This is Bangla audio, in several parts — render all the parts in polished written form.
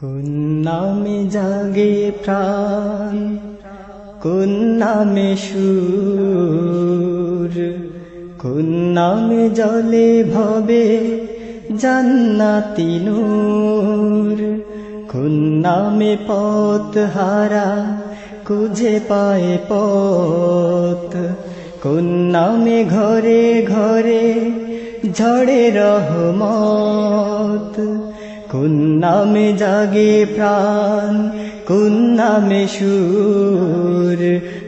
কোন নামে জাগে প্রাণ, কোন নামে সুর, কোন নামে জলে ভবে জান্নাতি নূর, কোন নামে পথ হারা খুঁজে পায় পথ, কোন নামে ঘরে ঘরে ঝড়ে রহমত, কোন নামে জাগে প্রাণ, কোন নামে সুর,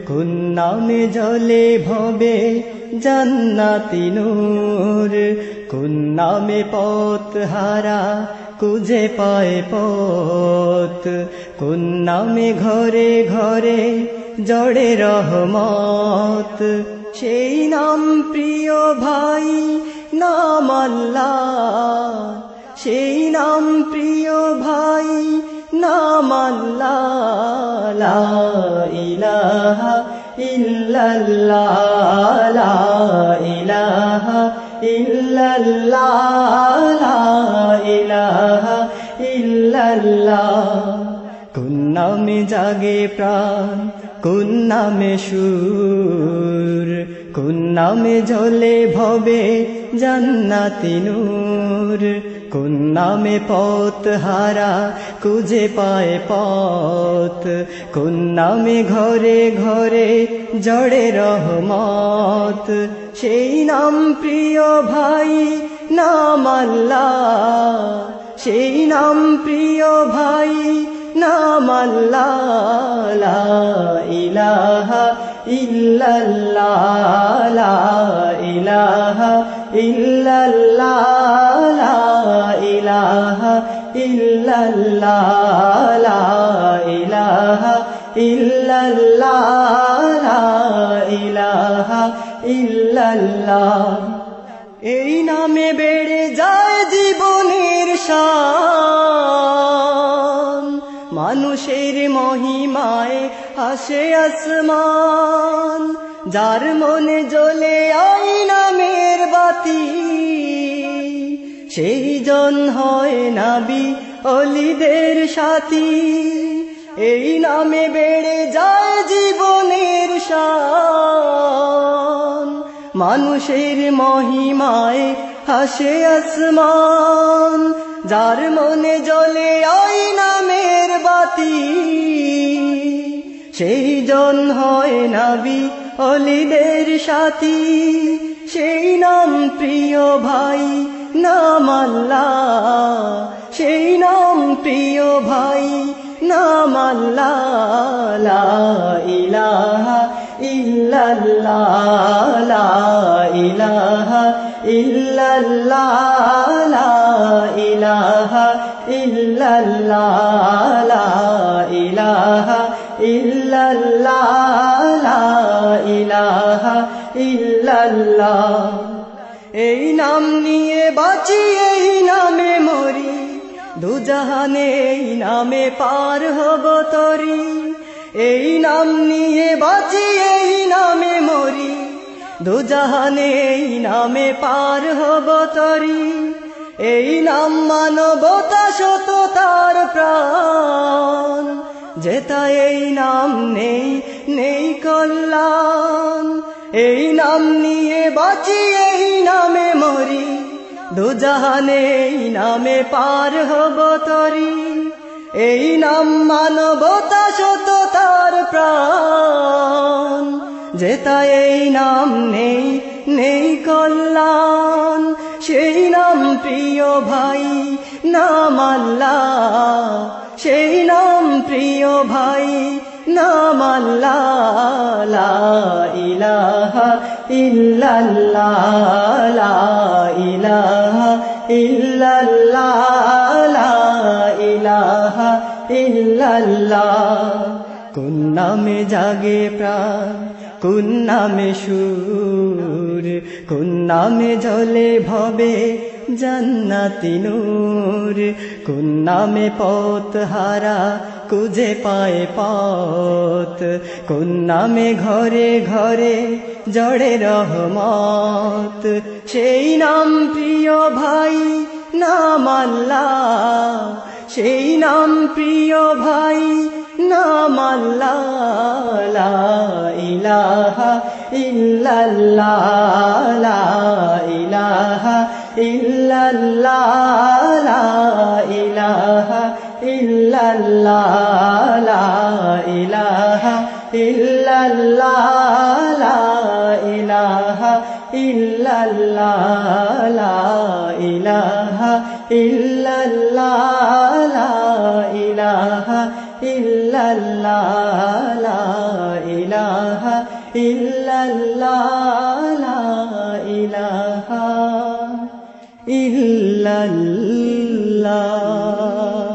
কোন নামে জলে ভবে জান্নাতি নূর, কোন নামে পথ হারা খুঁজে পায় পথ, কোন নামে ঘরে ঘরে জড়ে রহমত। সেই নাম প্রিয় ভাই, নাম আল্লাহ, সেই নাম প্রিয় ভাই, নাম আল্লাহ। লা ইলাহা ইল্লাল্লাহ, লা ইলাহা ইল্লাল্লাহ, লা ইলাহা ইল্লাল্লাহ। কোন নামে জাগে প্রাণ, কোন নামে সুর, কোন নামে ঝলে ভবে জান্নাতি নূর, কোন নামে পথ হারা খুঁজে পায় পথ, কোন নামে ঘরে ঘরে জড়ে রহমত। সেই নাম প্রিয় ভাই, নাম আল্লাহ, সেই নাম প্রিয় ভাই, নাম আল্লাহ। লা ইলাহা ইল্লাল্লাহ, লা ইলাহা ইল্লাল্লাহ, লা ইলাহা ইল্লাল্লাহ, লা ইলাহা ইল্লাল্লাহ, লা ইলাহা ইল্লাল্লাহ। এই নামে বেড়ে যায় জীবনের শান, মানুষের মহিমায় হাসে আসমান, যার মনে জ্বলে আই নামের বাতি, সেই জন হয় নবী ওলিদের সাথী। এই নামে বেড়ে যায় জীবনের শান, মানুষের মহিমায় হাসে আসমান, যার মনে জ্বলে আই নামের বাতি, সেই জন হয় নবী ওলিদের সাথী। সেই নাম প্রিয় ভাই, নাম আল্লাহ, সেই নাম প্রিয় ভাই, নাম আল্লাহ। লা ইলাহা ইল্লাল্লাহ, লা ইলাহা ইল্লাল্লাহ, লা ইলাহা ইল্লাল্লাহ, লা ইলাহা ইল্লাল্লাহ, লা ইলাহা ইল্লাল্লাহ। এই নাম নিয়ে বাঁচি, এই নামে মরি, দুজাহানে এই নামে পার হব তরি। এই নাম নিয়ে বাঁচি, এই নামে মরি, দুজাহানে এই নামে পার হব তরি। এই নাম মানবতা সততার প্রাণ, যেথা এই নাম নেই নেই কল্যাণ। এই নাম নিয়ে বাঁচি, এই নামে মরি, দুজাহানে এই নামে পার হব তরি। এই নাম মানবতা সততার প্রাণ, যেথা এই নাম নেই নেই কল্যাণ। সেই নাম প্রিয় ভাই, নাম আল্লাহ, সেই নাম প্রিয় ভাই, নাম আল্লাহ। লা ইলাহা ইল্লাল্লাহ, লা ইলাহা ইল্লাল্লাহ, লা ইলাহা ইল্লাল্লাহ। কোন নামে জাগে প্রাণ, কোন নামে সুর, কোন নামে ঝলে ভবে জান্নাতি নূর, কোন নামে পথ হারা খুঁজে পায় পথ, কোন নামে ঘরে ঘরে জড়ে রহমত। সেই নাম প্রিয় ভাই, নাম আল্লাহ, সেই নাম প্রিয় ভাই নাম আল্লাহ লা ইলাহা ইল্লাল্লাহ লা ইলাহা ইল্লাল্লাহ লা ইলাহা ইল্লাল্লাহ লা ইলাহা ইল্লাল্লাহ লা ইলাহা ইল্লাল্লাহ লা ইলাহা ইল্লাল্লাহ লা ইলাহা ইল্লাল্লাহ লা ইলাহা ইল্লাল্লাহ লা ইলাহা ইল্লাল্লাহ